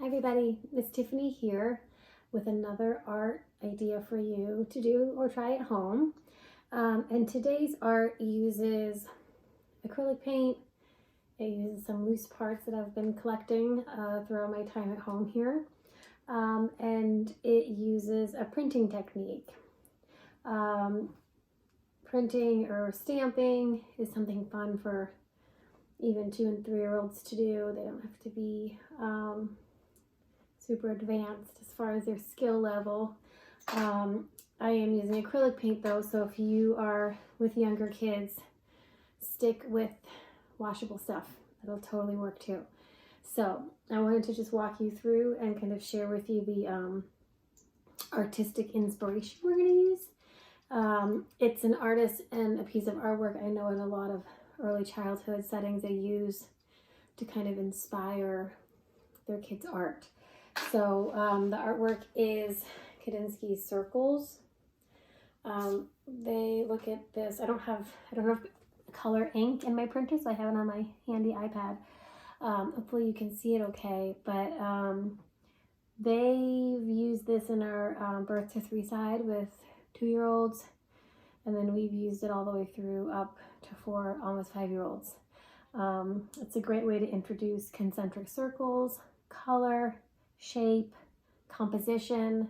Hi everybody, Miss Tiffany here with another art idea for you to do or try at home. And today's art uses acrylic paint. It uses some loose parts that I've been collecting throughout my time at home here. And it uses a printing technique. Printing or stamping is something fun for even 2- and 3-year-olds to do. They don't have to be super advanced as far as their skill level. I am using acrylic paint though, so if you are with younger kids, stick with washable stuff. That'll totally work too. So I wanted to just walk you through and kind of share with you the artistic inspiration we're going to use. It's an artist and a piece of artwork I know in a lot of early childhood settings they use to kind of inspire their kids' art. So the artwork is Kandinsky's Circles. They look at this. I don't have color ink in my printer, so I have it on my handy iPad. Hopefully you can see it okay, but they've used this in our birth to 3 side with 2-year-olds, and then we've used it all the way through up to 4, almost 5-year-olds. It's a great way to introduce concentric circles, color, shape, composition,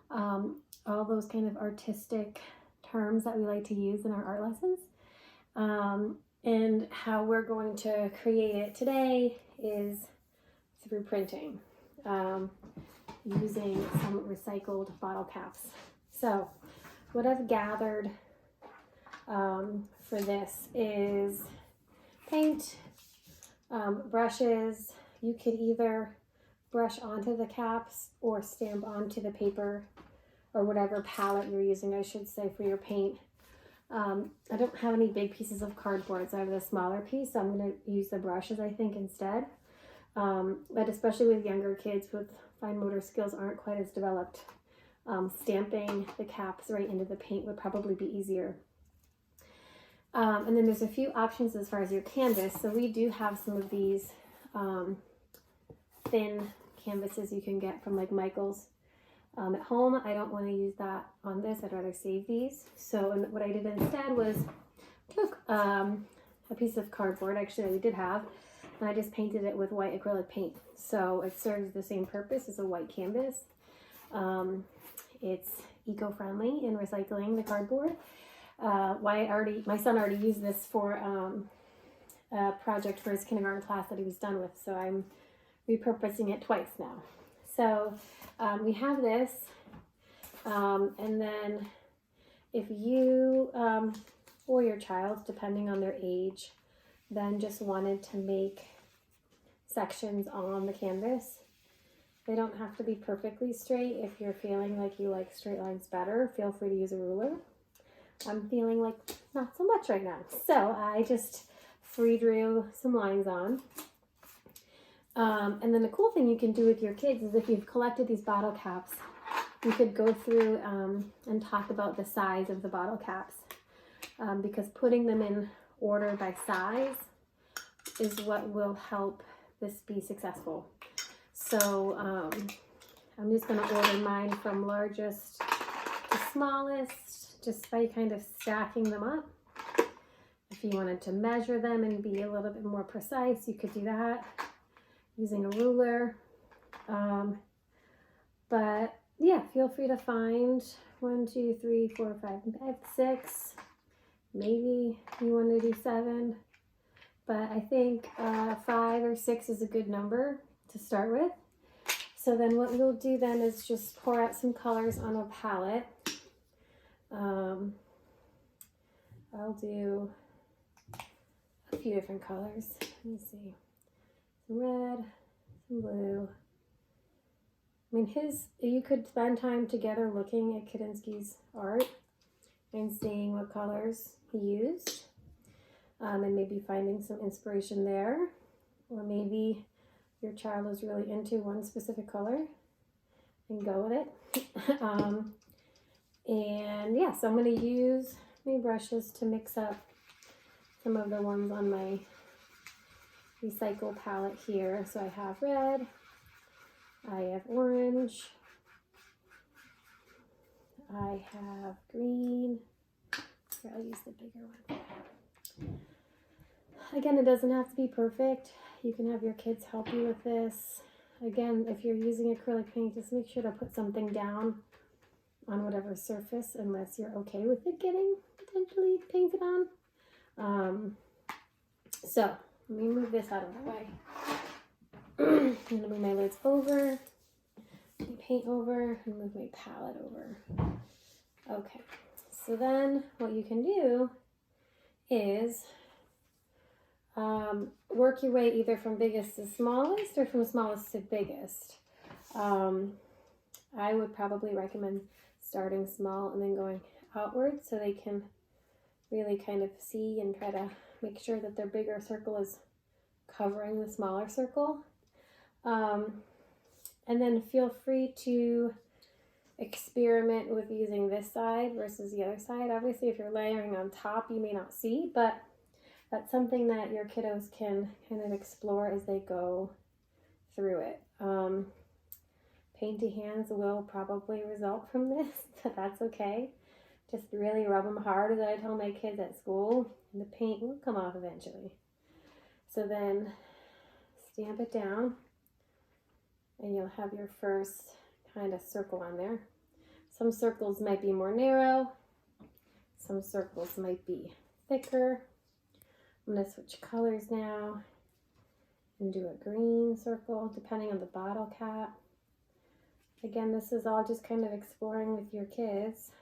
all those kind of artistic terms that we like to use in our art lessons. And how we're going to create it today is through printing, using some recycled bottle caps. So what I've gathered for this is paint, brushes. You could either brush onto the caps or stamp onto the paper, or whatever palette you're using, I should say, for your paint. I don't have any big pieces of cardboard, so I have the smaller piece, so I'm going to use the brushes, I think, instead. But especially with younger kids with fine motor skills aren't quite as developed, stamping the caps right into the paint would probably be easier. And then there's a few options as far as your canvas. So we do have some of these thin canvases you can get from like Michael's at home. I don't want to use that on this. I'd rather save these. So what I did instead was took a piece of cardboard, actually we did have, and I just painted it with white acrylic paint. So it serves the same purpose as a white canvas. It's eco-friendly in recycling the cardboard. My son already used this for a project for his kindergarten class that he was done with, so I'm repurposing it twice now. So we have this, and then if you or your child, depending on their age, then just wanted to make sections on the canvas, they don't have to be perfectly straight. If you're feeling like you like straight lines better, feel free to use a ruler. I'm feeling like not so much right now, so I just free drew some lines on. And then the cool thing you can do with your kids is if you've collected these bottle caps, you could go through and talk about the size of the bottle caps, because putting them in order by size is what will help this be successful. So I'm just going to order mine from largest to smallest, just by kind of stacking them up. If you wanted to measure them and be a little bit more precise, you could do that using a ruler. But yeah, feel free to find 1, 2, 3, 4, 5, 6. Maybe you want to do 7, but I think 5 or 6 is a good number to start with. So then what we'll do then is just pour out some colors on a palette. I'll do a few different colors. Let me see. Some red, some blue. I mean, you could spend time together looking at Kandinsky's art and seeing what colors he used, and maybe finding some inspiration there. Or maybe your child is really into one specific color and go with it. And yeah, so I'm going to use my brushes to mix up some of the ones on my recycle palette here. So I have red, I have orange. I have green. Here, I'll use the bigger one. Again, it doesn't have to be perfect. You can have your kids help you with this. Again, if you're using acrylic paint, just make sure to put something down on whatever surface, unless you're okay with it getting potentially painted on. So let me move this out of the way. I'm gonna move my lids over, my paint over, and move my palette over. Okay, so then what you can do is work your way either from biggest to smallest or from smallest to biggest. I would probably recommend starting small and then going outward so they can really kind of see and try to make sure that their bigger circle is covering the smaller circle. And then feel free to experiment with using this side versus the other side. Obviously, if you're layering on top, you may not see, but that's something that your kiddos can kind of explore as they go through it. Painty hands will probably result from this, but that's okay. Just really rub them hard, as I tell my kids at school, and the paint will come off eventually. So then stamp it down, and you'll have your first kind of circle on there. Some circles might be more narrow, some circles might be thicker. I'm going to switch colors now and do a green circle depending on the bottle cap. Again, this is all just kind of exploring with your kids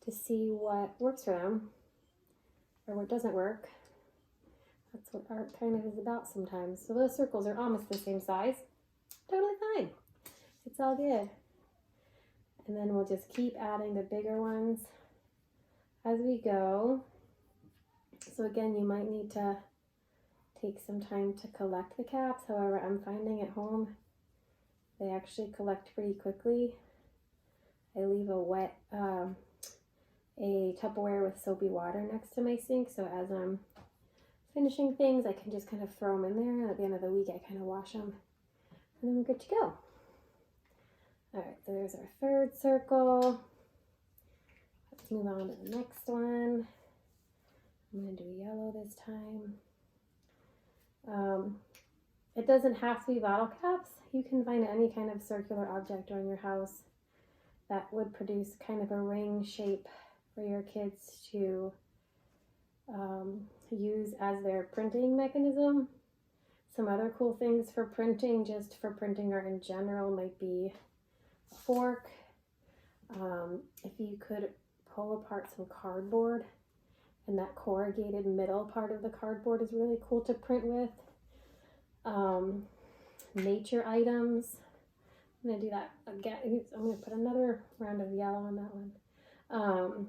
to see what works for them or what doesn't work. That's what art kind of is about sometimes. So those circles are almost the same size. Totally fine. It's all good. And then we'll just keep adding the bigger ones as we go. So again, you might need to take some time to collect the caps. However, I'm finding at home they actually collect pretty quickly. I leave a Tupperware with soapy water next to my sink, so as I'm finishing things, I can just kind of throw them in there, and at the end of the week, I kind of wash them, and then we're good to go. All right, so there's our third circle. Let's move on to the next one. I'm going to do yellow this time. It doesn't have to be bottle caps. You can find any kind of circular object around your house that would produce kind of a ring shape for your kids to use as their printing mechanism. Some other cool things for printing, just for printing art in general, might be a fork. If you could pull apart some cardboard, and that corrugated middle part of the cardboard is really cool to print with. Nature items. I'm going to do that again. I'm going to put another round of yellow on that one.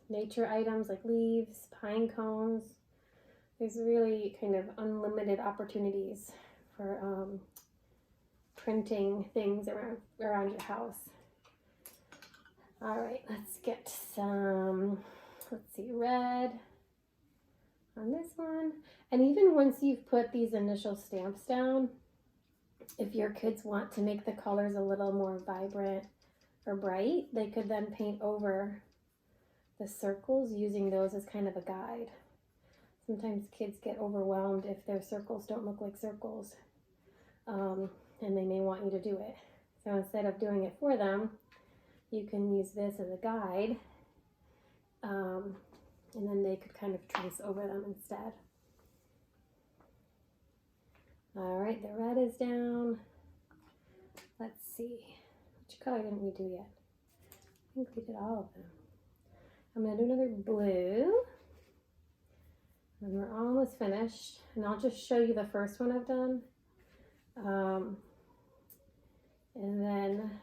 Nature items like leaves, pine cones. There's really kind of unlimited opportunities for printing things around your house. All right, let's get some, red on this one. And even once you've put these initial stamps down, if your kids want to make the colors a little more vibrant or bright, they could then paint over the circles using those as kind of a guide. Sometimes kids get overwhelmed if their circles don't look like circles, and they may want you to do it. So instead of doing it for them, you can use this as a guide, and then they could kind of trace over them instead. All right, the red is down. Let's see, which color didn't we do yet? I think we did all of them. I'm gonna do another blue, and we're almost finished. And I'll just show you the first one I've done. And then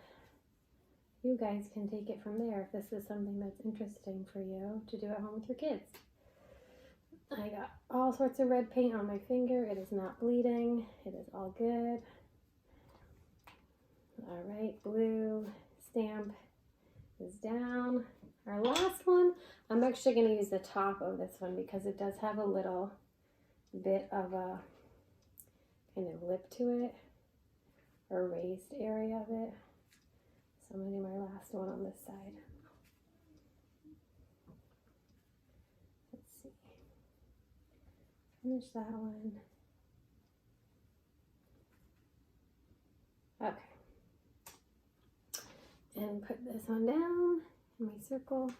you guys can take it from there if this is something that's interesting for you to do at home with your kids. I got all sorts of red paint on my finger. It is not bleeding. It is all good. All right, blue stamp is down. Our last one, I'm actually going to use the top of this one because it does have a little bit of a kind of lip to it. or raised area of it. So I'm going to do my last one on this side. Let's see. Finish that one. Okay. And put this one down in my circle.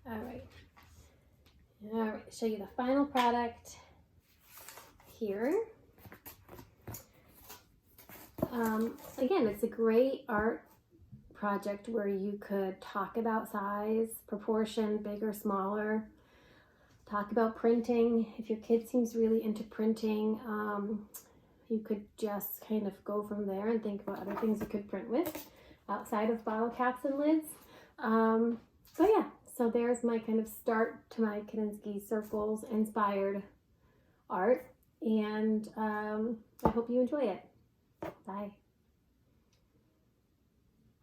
All right. All right, show you the final product here. Again, it's a great art project where you could talk about size, proportion, big or smaller. Talk about printing. If your kid seems really into printing, you could just kind of go from there and think about other things you could print with outside of bottle caps and lids. So yeah, so there's my kind of start to my Kandinsky Circles inspired art, and I hope you enjoy it. Bye.